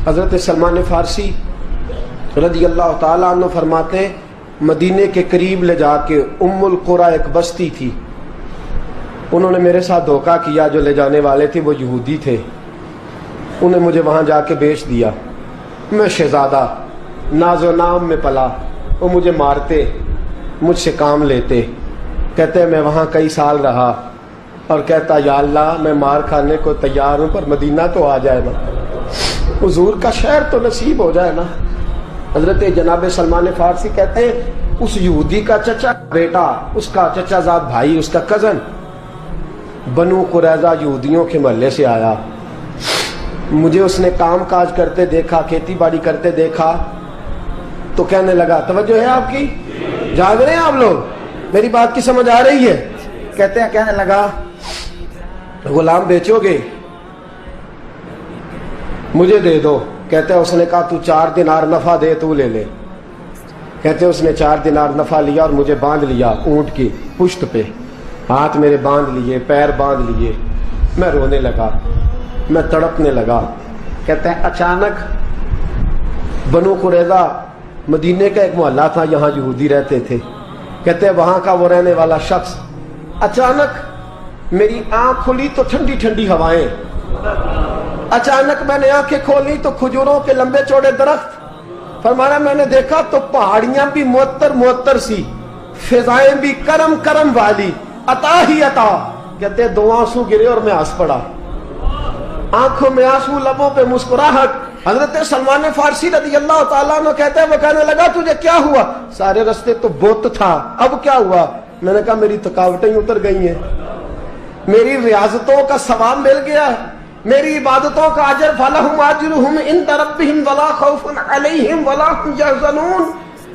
حضرت سلمان فارسی رضی اللہ تعالیٰ عنہ فرماتے ہیں مدینے کے قریب لے جا کے ام القریٰ ایک بستی تھی، انہوں نے میرے ساتھ دھوکہ کیا، جو لے جانے والے تھے وہ یہودی تھے، انہیں مجھے وہاں جا کے بیچ دیا۔ میں شہزادہ ناز و نام میں پلا، وہ مجھے مارتے، مجھ سے کام لیتے۔ کہتے میں وہاں کئی سال رہا اور کہتا یا اللہ میں مار کھانے کو تیار ہوں پر مدینہ تو آ جائے نا، حضور کا شہر تو نصیب ہو جائے نا۔ حضرت جناب سلمان فارسی کہتے ہیں اس یہودی کا چچا بیٹا، اس کا چچا زاد بھائی، اس کا کزن بنو قریظہ یہودیوں کے محلے سے آیا، مجھے اس نے کام کاج کرتے دیکھا، کھیتی باڑی کرتے دیکھا تو کہنے لگا، توجہ ہے آپ کی، جاگ رہے ہیں آپ لوگ، میری بات کی سمجھ آ رہی ہے؟ کہتے ہیں کہنے لگا غلام بیچو گے؟ مجھے دے دو۔ کہتے ہیں اس نے کہا تو 4 دینار نفع دے تو لے لے۔ کہتے ہیں اس نے 4 دینار نفع لیا اور مجھے باندھ لیا اونٹ کی پشت پہ، ہاتھ میرے باندھ لیے، پیر باندھ لیے، میں رونے لگا، میں تڑپنے لگا۔ کہتے ہیں اچانک بنو قریظہ مدینے کا ایک محلہ تھا، یہاں یہودی رہتے تھے، کہتے ہیں وہاں کا وہ رہنے والا شخص اچانک میری آنکھ کھلی تو ٹھنڈی ٹھنڈی ہوائیں، اچانک میں نے آنکھیں کھولی تو کھجوروں کے لمبے چوڑے درخت، فرمایا میں نے دیکھا تو پہاڑیاں بھی معطر معطر سی، فضائیں بھی کرم کرم والی، عطا ہی عطا۔ کہتے 2 آنسو گرے اور میں ہنس پڑا، آنکھوں میں آنسو، لبوں پہ مسکراہٹ۔ حضرت سلمان فارسی رضی اللہ تعالیٰ عنہ کہتے ہیں وہ کہنے لگا تجھے کیا ہوا؟ سارے رستے تو بت تھا، اب کیا ہوا؟ میں نے کہا میری تھکاوٹیں اتر گئی ہیں، میری ریاضتوں کا ثواب مل گیا ہے، میری عبادتوں کا اجر فلہم اجرہم عند ربہم ولا خوف علیہم ولا هم یحزنون،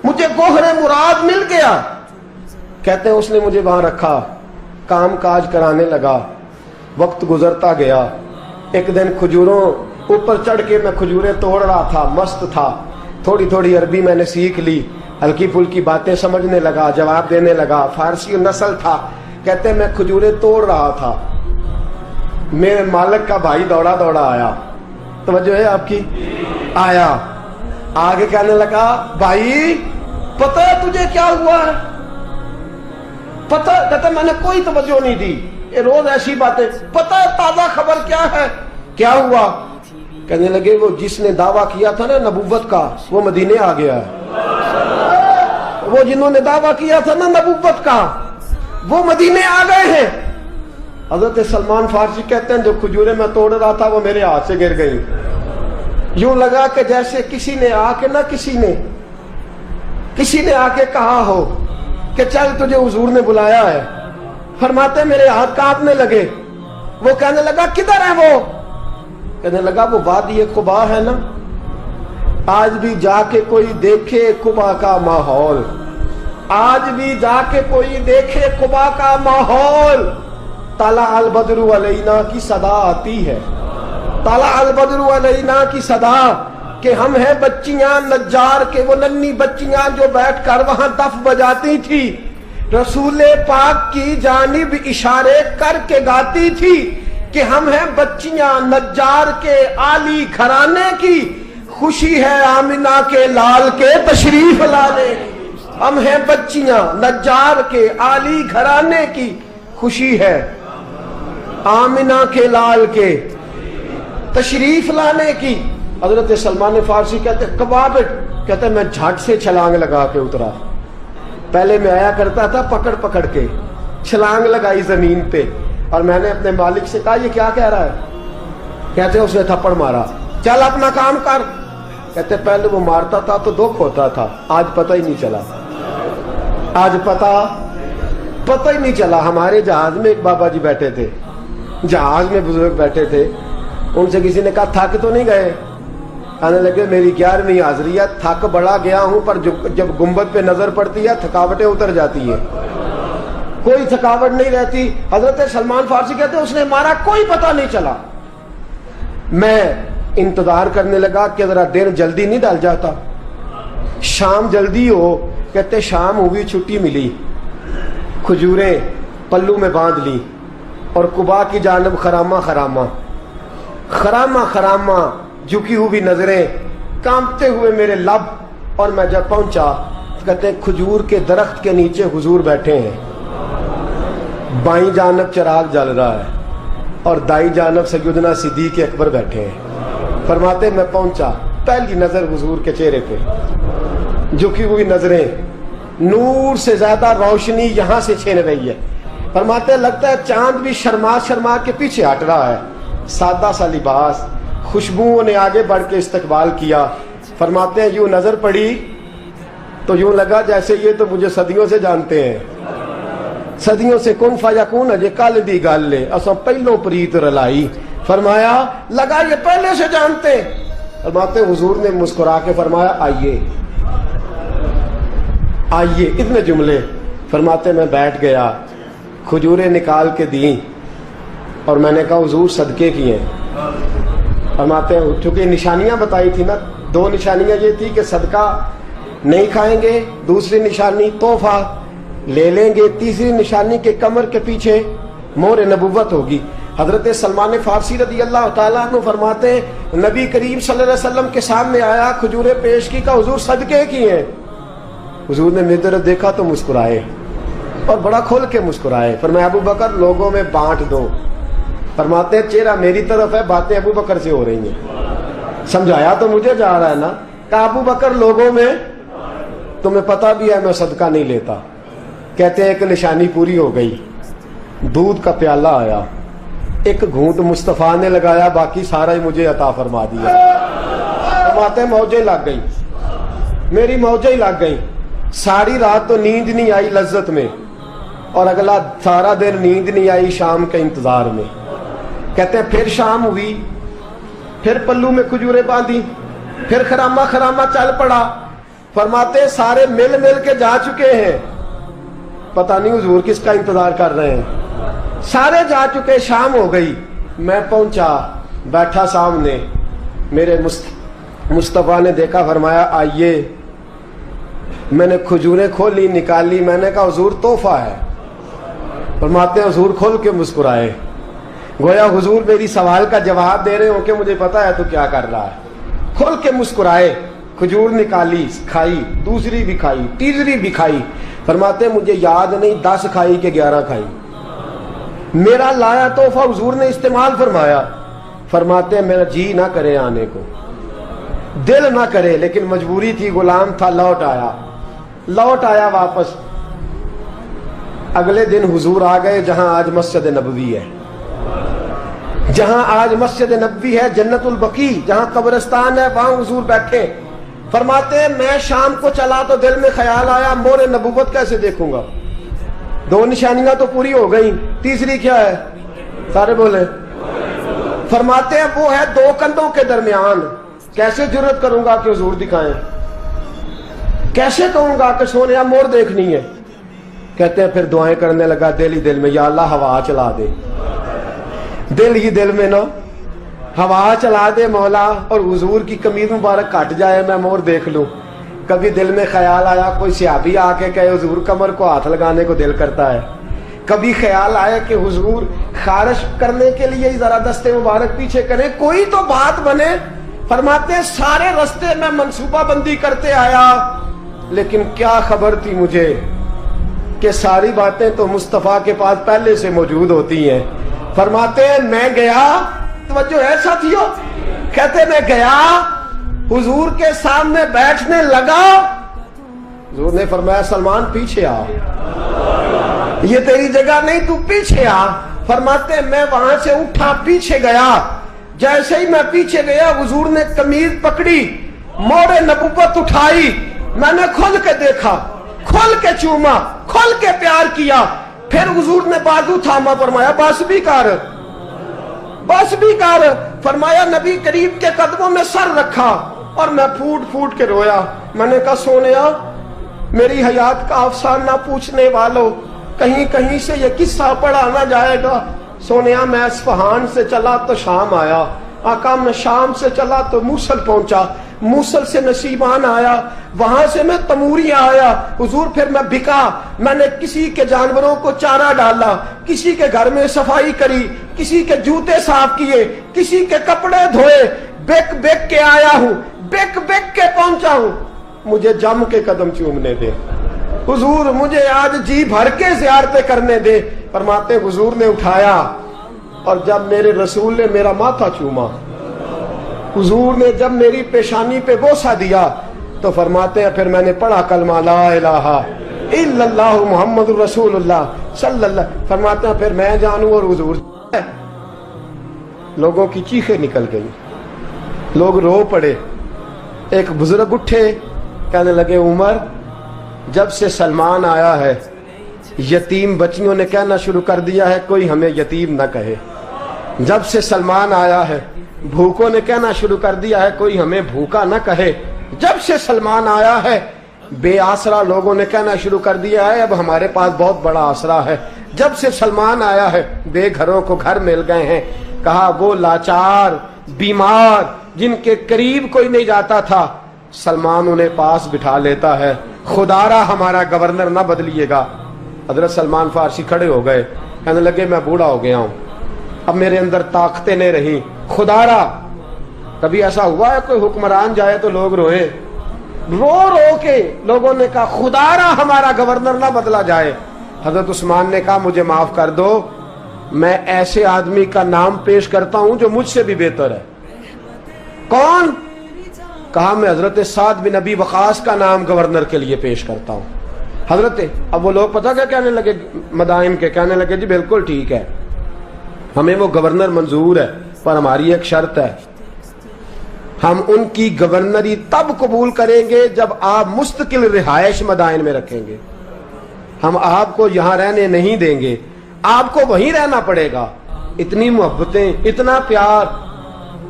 مجھے گوہر مراد مل گیا۔ کہتے ہیں اس نے مجھے وہاں رکھا، کام کاج کرانے لگا، وقت گزرتا گیا۔ ایک دن کھجوروں اوپر چڑھ کے میں کھجوریں توڑ رہا تھا، مست تھا، تھوڑی تھوڑی عربی میں نے سیکھ لی، ہلکی پھلکی باتیں سمجھنے لگا، جواب دینے لگا، فارسی نسل تھا۔ کہتے میں کھجوریں توڑ رہا تھا، میرے مالک کا بھائی دوڑا دوڑا آیا، توجہ ہے آپ کی، آیا آگے کہنے لگا بھائی پتہ ہے تجھے کیا ہوا ہے؟ پتہ؟ کہتے میں نے کوئی توجہ نہیں دی، یہ روز ایسی باتیں، پتہ ہے تازہ خبر کیا ہے؟ کیا ہوا؟ کہنے لگے وہ جس نے دعویٰ کیا تھا نا نبوت کا وہ مدینے آ گیا ہے، وہ جنہوں نے دعویٰ کیا تھا نا نبوت کا وہ مدینے آ گئے ہیں۔ حضرت سلمان فارسی کہتے ہیں جو کھجوریں میں توڑ رہا تھا وہ میرے ہاتھ سے گر گئی، یوں لگا کہ جیسے کسی نے آ کے نہ کسی نے آ کے کہا ہو کہ چل تجھے حضور نے بلایا ہے۔ فرماتے میرے ہاتھ کانپنے لگے۔ وہ کہنے لگا کدھر ہے وہ؟ کہنے لگا وہ وادی قبا ہے نا، آج بھی جا کے کوئی دیکھے قبا کا ماحول، آج بھی جا کے کوئی دیکھے قبا کا ماحول۔ طلع البدر علینا کی صدا آتی ہے، طلع البدر علینا کی صدا، کہ ہم ہیں بچیاں نجار کے، وہ ننھی بچیاں جو بیٹھ کر وہاں دف بجاتی تھی، رسول پاک کی جانب اشارے کر کے گاتی تھی کہ ہم ہیں بچیاں نجار کے عالی گھرانے کی، خوشی ہے آمنہ کے لال کے تشریف لانے کی۔ ہم ہیں بچیاں نجار کے عالی گھرانے کی، خوشی ہے آمنہ کے لال کے تشریف لانے کی۔ حضرت سلمان فارسی کہتے کبابٹ، کہتے میں جھٹ سے چھلانگ لگا کے اترا، پہلے میں آیا کرتا تھا پکڑ پکڑ کے، چھلانگ لگائی زمین پہ، اور میں نے اپنے مالک سے کہا یہ کیا کہہ رہا ہے؟ کہتے اس نے تھپڑ مارا، چل اپنا کام کر۔ کہتے پہلے وہ مارتا تھا تو دکھ ہوتا تھا، آج پتہ ہی نہیں چلا، آج پتہ ہی نہیں چلا۔ ہمارے جہاز میں ایک بابا جی بیٹھے تھے، جہاز میں بزرگ بیٹھے تھے، ان سے کسی نے کہا تھک تو نہیں گئے؟ کہنے لگے میری 11ویں حاضری ہے، تھک بڑا گیا ہوں پر جب گنبد پہ نظر پڑتی ہے تھکاوٹیں اتر جاتی ہیں، کوئی تھکاوٹ نہیں رہتی۔ حضرت سلمان فارسی کہتے ہیں اس نے مارا، کوئی پتہ نہیں چلا۔ میں انتظار کرنے لگا کہ ذرا دن جلدی نہیں ڈل جاتا، شام جلدی ہو۔ کہتے شام ہوئی، چھٹی ملی، کھجوریں پلو میں باندھ لی اور قبا کی جانب خرامہ झुकी हुई नजरें, कांपते हुए मेरे लब। और मैं जब पहुंचा, कहते हैं खजूर के दरख्त के नीचे हुजूर बैठे हैं, बाईं जानब चिराग जल रहा है और दाई जानब सैयदना सिद्दीक अकबर बैठे हैं। फरमाते मैं पहुंचा, पहली नजर हुजूर के चेहरे पे, झुकी हुई नजरें, नूर से ज्यादा रोशनी यहां से छीन रही है। फरमाते लगता है चांद भी शर्मा शर्मा के पीछे हट रहा है। सादा सा लिबास, खुशबुओं ने आगे बढ़ के इस्तकबाल किया। फरमाते हैं यूं नजर पड़ी तो यूं लगा जैसे ये तो मुझे सदियों से जानते हैं, सदियों से कुन फयकून अजे कल दी गल ले असो पहलो प्रीत रलाई। फरमाया लगा ये पहले से जानते। फरमाते हुजूर ने मुस्कुरा के फरमाया आइए आइए, इतने जुमले। फरमाते मैं बैठ गया, खजूरें निकाल के दी और मैंने कहा हुजूर सदके की हैं। फरमाते हैं चूंकि निशानियां बताई थी ना, दो निशानियां ये थी कि सदका नहीं खाएंगे, दूसरी निशानी तोहफा ले लेंगे, तीसरी निशानी के कमर के पीछे मोहर नबुव्वत होगी। हजरत सलमान फारसी रदी अल्लाह ताला अन्हु फरमाते नबी करीम सल्लल्लाहु अलैहि वसल्लम के सामने आया, खजूरें पेश की, का हुजूर सदके की हैं। हुजूर ने मेरी तरफ देखा तो मुस्कुराए और बड़ा खोल के मुस्कुराए। फरमाया अबू बकर लोगों में बांट दो। फरमाते हैं चेहरा मेरी तरफ है, बातें अबू बकर से हो रही हैं। समझाया तो मुझे जा रहा है ना, कहा अबू बकर लोगों में, तुम्हें पता भी है मैं सदका नहीं लेता। कहते हैं एक निशानी पूरी हो गई, दूध का प्याला आया, एक घूंट मुस्तफा ने लगाया, बाकी सारा ही मुझे अता फरमा दिया। फरमाते हैं मौजें लग गई, मेरी मौजें ही लग गई। सारी रात तो नींद नहीं आई लज्जत में, और अगला सारा दिन नींद नहीं आई शाम के इंतजार में। कहते हैं फिर शाम हुई, फिर पल्लू में खजूरें बांधी, फिर खरामा खरामा चल पड़ा। फरमाते सारे मिल मिल के जा चुके हैं, पता नहीं हुजूर किसका इंतजार कर रहे हैं। सारे जा चुके, शाम हो गई। मैं पहुंचा, बैठा सामने, मेरे मुस्तफा ने देखा, फरमाया आइए। मैंने खजूरें खोली, निकाली, मैंने कहा हुजूर तोहफा है। फरमाते हैं हुजूर खोल के मुस्कुराए, गोया हुजूर मेरी सवाल का जवाब दे रहे हो कि मुझे पता है तो क्या कर रहा है। खोल के मुस्कुराए, खजूर निकाली, खाई, दूसरी भी खाई, तीसरी भी खाई। फरमाते मुझे याद नहीं 10 खाई कि 11 खाई। मेरा लाया तोहफा हुजूर ने इस्तेमाल फरमाया। फरमाते मेरा जी ना करे आने को, दिल ना करे, लेकिन मजबूरी थी, गुलाम था, लौट आया वापस। अगले दिन हुजूर आ गए जहां आज मस्जिद नबवी है, जहां आज मस्जिद नबवी है, जन्नतुल बकी जहां कब्रिस्तान है, वहां हुजूर बैठे। फरमाते हैं मैं शाम को चला तो दिल में ख्याल आया मोहरे नबुव्वत कैसे देखूंगा। 2 निशानियां तो पूरी हो गई, तीसरी क्या है, सारे बोले। फरमाते हैं वो है 2 कंधों के दरमियान, कैसे जुर्रत करूंगा कि हुजूर दिखाएं, कैसे कहूंगा कि सोनिया मोर देखनी है। कहते हैं फिर दुआएं करने लगा दिल ही दिल में, या अल्लाह हवा चला दे, दिल ही दिल में ना हवा चला दे मौला, और हुजूर की कमीज मुबारक कट जाए, मैं मोर देख लूं। कभी दिल में ख्याल आया कोई सहाबी आके कहे हुजूर कमर को हाथ लगाने को दिल करता है। कभी ख्याल आया कि हुजूर खारिश करने के लिए जरा दस्ते मुबारक पीछे करें, कोई तो बात बने। फरमाते सारे रास्ते में मंसूबा बंदी करते आया, लेकिन क्या खबर थी मुझे कि सारी बातें तो मुस्तफा के पास पहले से मौजूद होती हैं। फरमाते हैं मैं गया, तवज्जो है साथियों, कहते मैं गया, हुजूर के सामने बैठने लगा। हुजूर ने फरमाया सलमान पीछे आ, ये तेरी जगह नहीं, तू पीछे आ। फरमाते मैं वहां से उठा, पीछे गया। जैसे ही मैं पीछे गया, हुजूर ने कमीज पकड़ी, मोहरे नबुव्वत उठाई, मैंने खोल के देखा, खोल के चूमा, खोल के प्यार किया। फिर हुजूर ने बाजू थामा, फरमाया बस भी कर, बस भी कर। फरमाया नबी करीब के कदमों में सर रखा और मैं फूट फूट के रोया। मैंने कहा सोनिया मेरी हयात का अफसाना पूछने वालों, कहीं कहीं से ये किस्सा पढ़ा ना जाएगा। सोनिया मैं इस्फहान से चला तो शाम आया, आका मैं शाम से चला तो मूसल पहुंचा, मूसल से नसीबान आया, वहां से मैं तमूरिया आया। हुजूर फिर मैं बिका, मैंने किसी के जानवरों को चारा डाला, किसी के घर में सफाई करी, किसी के जूते साफ किए, किसी के कपड़े धोए, बेक बेक के आया हूं, बेक बेक के पहुंचा हूं, मुझे जम के कदम चूमने दे। हुजूर मुझे आज जी भर के ज़ियारतें करने दे। फरमाते हुजूर ने उठाया और जब मेरे रसूल ने मेरा माथा चूमा, हुजूर ने जब मेरी पेशानी पे बोसा दिया, तो फरमाते हैं फिर मैंने पढ़ा कलमा ला इलाहा इल्लल्लाहु मुहम्मदुर रसूलुल्लाह सल्लल्लाहु। फरमाते हैं फिर मैं जानूं और हुजूर। लोगों की चीखें निकल गई, लोग रो पड़े। एक बुजुर्ग उठे, कहने लगे उमर, जब से सलमान आया है यतीम बच्चियों ने कहना शुरू कर दिया है कोई हमें यतीम न कहे। जब से सलमान आया है भूखों ने कहना शुरू कर दिया है कोई हमें भूखा न कहे। जब से सलमान आया है बेआसरा लोगों ने कहना शुरू कर दिया है अब हमारे पास बहुत बड़ा आसरा है। जब से सलमान आया है बेघरों को घर मिल गए हैं। कहा वो लाचार बीमार जिनके करीब कोई नहीं जाता था, सलमान उन्हें पास बिठा लेता है। खुदारा हमारा गवर्नर ना बदलिएगा। हजरत सलमान फारसी खड़े हो गए, कहने लगे मैं बूढ़ा हो गया हूं, अब मेरे अंदर ताकतें नहीं रही। खुदारा, कभी ऐसा हुआ है कोई हुक्मरान जाए तो लोग रोए? रो रो के लोगों ने कहा खुदारा हमारा गवर्नर ना बदला जाए। हजरत उस्मान ने कहा मुझे माफ कर दो, मैं ऐसे आदमी का नाम पेश करता हूं जो मुझसे भी बेहतर है। कौन? कहा मैं हजरत साद बिन अबी वकास का नाम गवर्नर के लिए पेश करता हूं। हजरत, अब वो लोग पता क्या कहने लगे मदाइन के, कहने लगे जी बिल्कुल ठीक है, हमें वो गवर्नर मंजूर है, पर हमारी एक शर्त है, हम उनकी गवर्नरी तब कबूल करेंगे जब आप मुस्तकिल रिहायश मदाइन में रखेंगे। हम आपको यहां रहने नहीं देंगे, आपको वहीं रहना पड़ेगा। इतनी मोहब्बतें, इतना प्यार।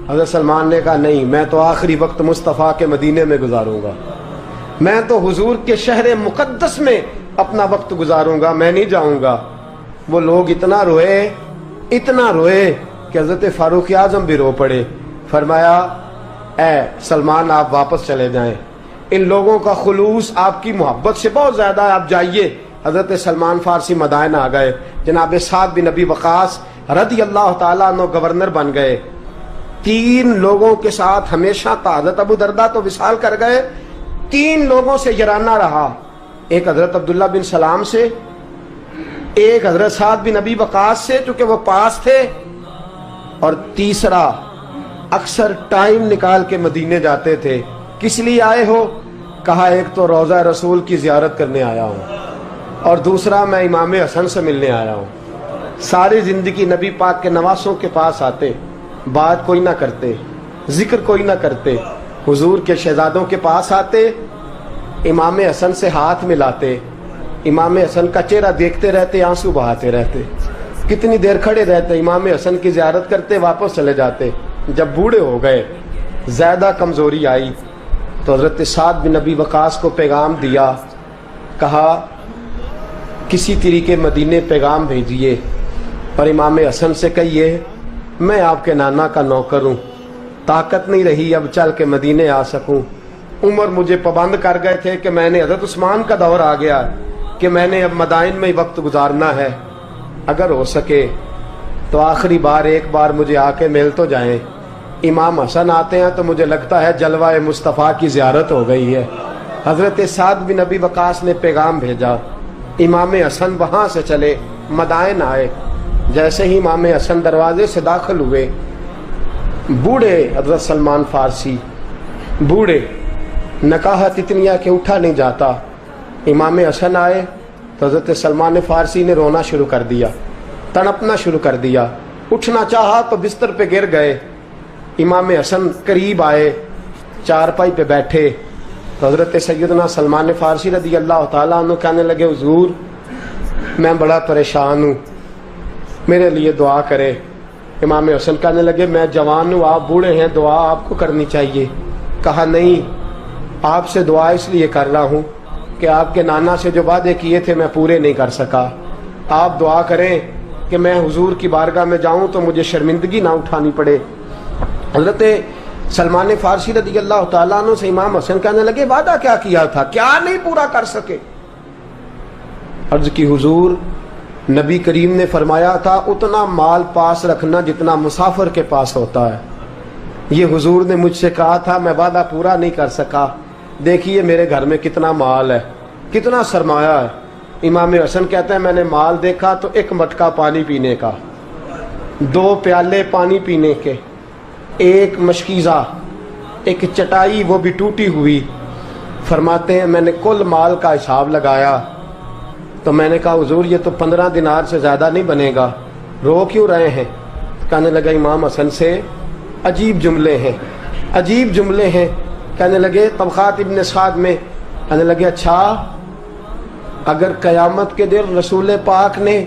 हज़रत सलमान ने कहा नहीं, मैं तो आखिरी वक्त मुस्तफ़ा के मदीने में गुजारूंगा, मैं तो हुजूर के शहर मुकद्दस में अपना वक्त गुजारूंगा, मैं नहीं जाऊंगा। वो लोग इतना रोए कि हज़रत फारूक आज़म भी रो पड़े। फरमाया ए सलमान आप वापस चले जाएं, इन लोगों का खुलूस आपकी मोहब्बत से बहुत ज्यादा है, आप जाइए। हजरत सलमान फारसी मदाइन आ गए। जनाब साद बिन नबी वकास रदी अल्लाह ताला अन्हु गवर्नर बन गए। 3 लोगों के साथ हमेशा था। हजरत अबू दरदा तो विसाल कर गए, 3 लोगों से यराना रहा। एक हजरत अब्दुल्ला बिन सलाम से, एक हजरत साद बिन नबी वकास से चूंकि वो पास थे, और तीसरा अक्सर टाइम निकाल के मदीने जाते थे। किस लिए आए हो? कहा एक तो रोज़ा रसूल की जियारत करने आया हूँ और दूसरा मैं इमाम हसन से मिलने आया हूँ। सारी जिंदगी नबी पाक के नवासों के पास आते, बात कोई ना करते, जिक्र कोई ना करते। हुजूर के शहजादों के पास आते, इमाम हसन से हाथ मिलाते, इमाम हसन का चेहरा देखते रहते, आंसू बहाते रहते। कितनी देर खड़े रहते, इमाम हसन की जियारत करते, वापस चले जाते। जब बूढ़े हो गए, ज्यादा कमजोरी आई, तो हजरत साद बिन नबी वकास को पैगाम दिया। कहा किसी तरीके मदीने पैगाम भेजिए और इमाम हसन से कहिए मैं आपके नाना का नौकर हूँ, ताकत नहीं रही अब चल के मदीने आ सकूँ। उमर मुझे पाबंद कर गए थे कि मैंने, हजरत उस्मान का दौर आ गया कि मैंने अब मदाइन में वक्त गुजारना है। अगर हो सके तो आखिरी बार एक बार मुझे आके मिल तो जाएं। इमाम हसन आते हैं तो मुझे लगता है जलवाए मुस्तफ़ा की ज़ियारत हो गई है। हज़रत साद बिन नबी वकास ने पैगाम भेजा। इमाम हसन वहाँ से चले, मदाइन आए। जैसे ही इमाम हसन दरवाजे से दाखिल हुए, बूढ़े हज़रत सलमान फारसी, बूढ़े, नकाहत इतनी है कि उठा नहीं जाता। इमाम हसन आए तो हज़रत सलमान फारसी ने रोना शुरू कर दिया, तड़पना शुरू कर दिया। उठना चाहा तो बिस्तर पे गिर गए। इमाम हसन करीब आए, चारपाई पे बैठे तो हज़रत सैयदना सलमान फारसी रदी अल्लाह ताला अन्हु कहने लगे हुजूर मैं बड़ा परेशान हूँ, मेरे लिए दुआ करे। इमाम हसन कहने लगे मैं जवान हूँ, आप बूढ़े हैं, दुआ आपको करनी चाहिए। कहा नहीं, आपसे दुआ इसलिए कर रहा हूँ कि आपके नाना से जो वादे किए थे मैं पूरे नहीं कर सका। आप दुआ करें कि मैं हुजूर की बारगाह में जाऊँ तो मुझे शर्मिंदगी ना उठानी पड़े। हज़रत सलमान फारसी रज़ी अल्लाह ताला अन्हु से इमाम हसन कहने लगे वादा क्या किया था, क्या नहीं पूरा कर सके? अर्ज की हुजूर नबी करीम ने फरमाया था उतना माल पास रखना जितना मुसाफिर के पास होता है। یہ حضور نے مجھ سے کہا تھا، میں وعدہ پورا نہیں کر سکا، دیکھیے میرے گھر میں کتنا مال ہے، کتنا سرمایہ ہے۔ امام حسن کہتے ہیں میں نے مال دیکھا تو ایک مٹکا پانی پینے کا، 2 پیالے پانی پینے کے، ایک مشکیزہ، ایک چٹائی وہ بھی ٹوٹی ہوئی۔ فرماتے ہیں میں نے کل مال کا حساب لگایا تو میں نے کہا حضور یہ تو 15 دینار سے زیادہ نہیں بنے گا، رو کیوں رہے ہیں؟ کہنے لگا امام حسن سے عجیب جملے ہیں، عجیب جملے ہیں۔ کہنے لگے طبقات ابن سعد میں، کہنے لگے اچھا اگر قیامت کے دن رسول پاک نے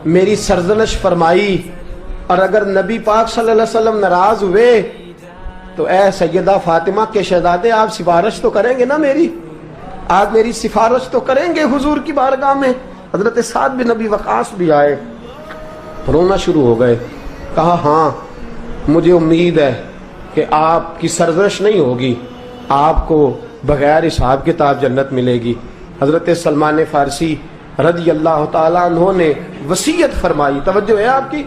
میری سرزنش فرمائی اور اگر نبی پاک صلی اللہ علیہ وسلم ناراض ہوئے تو اے سیدہ فاطمہ کے شہزادے آپ سفارش تو کریں گے نا میری، آپ میری سفارش تو کریں گے حضور کی بارگاہ میں؟ حضرت سعد بن ابی وقاص بھی آئے، رونا شروع ہو گئے، کہا ہاں مجھے امید ہے کہ آپ کی سرزنش نہیں ہوگی، آپ کو بغیر حساب کتاب جنت ملے گی۔ حضرت سلمان فارسی رضی اللہ تعالیٰ عنہ نے وصیت فرمائی، توجہ ہے آپ کی؟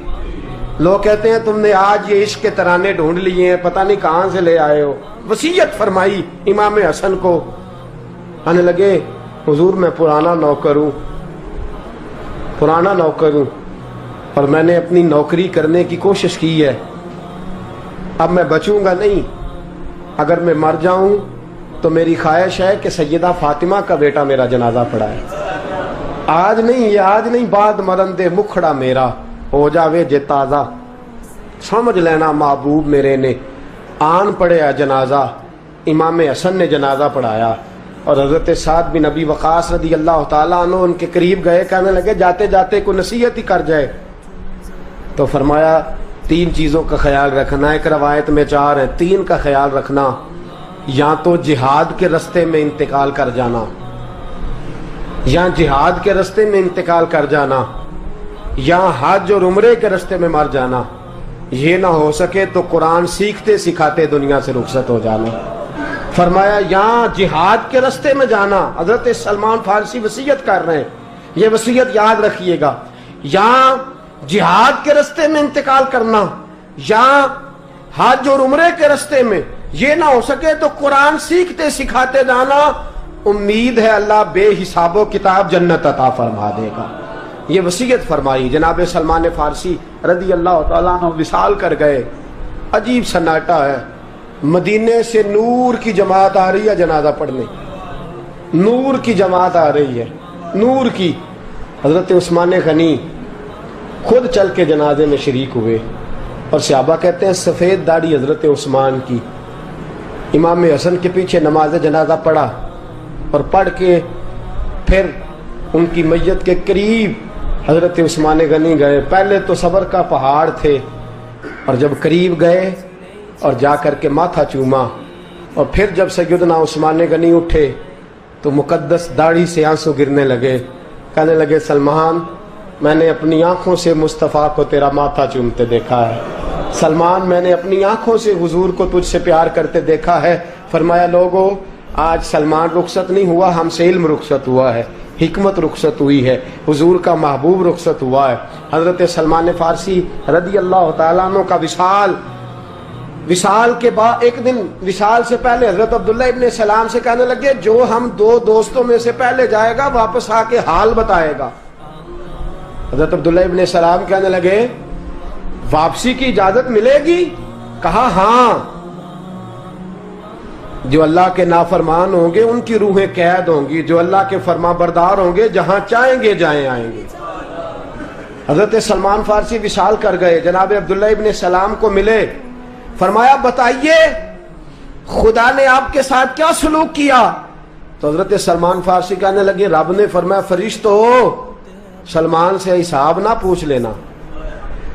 لوگ کہتے ہیں تم نے آج یہ عشق کے ترانے ڈھونڈ لیے ہیں، پتہ نہیں کہاں سے لے آئے ہو۔ وصیت فرمائی امام حسن کو، کہنے لگے حضور میں پرانا نوکر ہوں، پرانا نوکر ہوں اور میں نے اپنی نوکری کرنے کی کوشش کی ہے، اب میں بچوں گا نہیں، اگر میں مر جاؤں تو میری خواہش ہے کہ سیدہ فاطمہ کا بیٹا میرا جنازہ پڑھائے، آج نہیں، یہ آج نہیں، بعد مرن دے مکھڑا میرا ہو جاوے جے تازہ، سمجھ لینا محبوب میرے نے آن پڑھیا جنازہ۔ امام حسن نے جنازہ پڑھایا اور حضرت سعد بن ابی وقاص رضی اللہ تعالیٰ عنہ ان کے قریب گئے، کہنے لگے جاتے جاتے کوئی نصیحت ہی کر جائے، تو فرمایا 3 چیزوں کا خیال رکھنا، ایک روایت میں 4 ہیں، 3 کا خیال رکھنا، یا تو جہاد کے رستے میں انتقال کر جانا، یا جہاد کے رستے میں انتقال کر جانا، یا حج اور عمرے کے رستے میں مر جانا، یہ نہ ہو سکے تو قرآن سیکھتے سکھاتے دنیا سے رخصت ہو جانا۔ فرمایا یا جہاد کے رستے میں جانا، حضرت سلمان فارسی وصیت کر رہے ہیں، یہ وصیت یاد رکھیے گا، یا جہاد کے رستے میں انتقال کرنا، یا حج اور عمرے کے رستے میں، یہ نہ ہو سکے تو قرآن سیکھتے سکھاتے جانا، امید ہے اللہ بے حساب و کتاب جنت عطا فرما دے گا۔ یہ وصیت فرمائی۔ جناب سلمان فارسی رضی اللہ تعالیٰ عنہ وصال کر گئے، عجیب سناٹا ہے، مدینے سے نور کی جماعت آ رہی ہے جنازہ پڑھنے، نور کی جماعت آ رہی ہے، نور کی۔ حضرت عثمان غنی خود چل کے جنازے میں شریک ہوئے اور صحابہ کہتے ہیں سفید داڑھی حضرت عثمان کی۔ امام حسن کے پیچھے نماز جنازہ پڑھا اور پڑھ کے پھر ان کی میت کے قریب حضرت عثمان غنی گئے۔ پہلے تو صبر کا پہاڑ تھے اور جب قریب گئے اور جا کر کے ماتھا چوما اور پھر جب سیدنا عثمان غنی اٹھے تو مقدس داڑھی سے آنسو گرنے لگے، کہنے لگے سلمان میں نے اپنی آنکھوں سے مصطفیٰ کو تیرا ماتھا چومتے دیکھا ہے، سلمان میں نے اپنی آنکھوں سے حضور کو تجھ سے پیار کرتے دیکھا ہے۔ فرمایا لوگو آج سلمان رخصت نہیں ہوا، ہم سے علم رخصت ہوا ہے، حکمت رخصت ہوئی ہے، حضور کا محبوب رخصت ہوا ہے۔ حضرت سلمان فارسی رضی اللہ تعالیٰ عنہ کا وصال کے بعد ایک دن وصال سے پہلے حضرت عبداللہ ابن سلام سے کہنے لگے جو ہم 2 دوستوں میں سے پہلے جائے گا واپس آ کے حال بتائے گا۔ حضرت عبداللہ ابن سلام کہنے لگے واپسی کی اجازت ملے گی؟ کہا ہاں، جو اللہ کے نافرمان ہوں گے ان کی روحیں قید ہوں گی، جو اللہ کے فرما بردار ہوں گے جہاں چاہیں گے جائیں آئیں گے۔ حضرت سلمان فارسی وصال کر گئے، جناب عبداللہ ابن سلام کو ملے، فرمایا بتائیے خدا نے آپ کے ساتھ کیا سلوک کیا؟ تو حضرت سلمان فارسی کہنے لگے رب نے فرمایا فرشتو سلمان سے حساب نہ پوچھ لینا،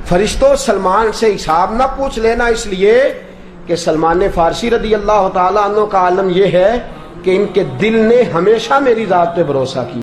فرشتوں سلمان سے حساب نہ پوچھ لینا، اس لیے کہ سلمان فارسی رضی اللہ تعالیٰ عنہ کا عالم یہ ہے کہ ان کے دل نے ہمیشہ میری ذات پہ بھروسہ کیا۔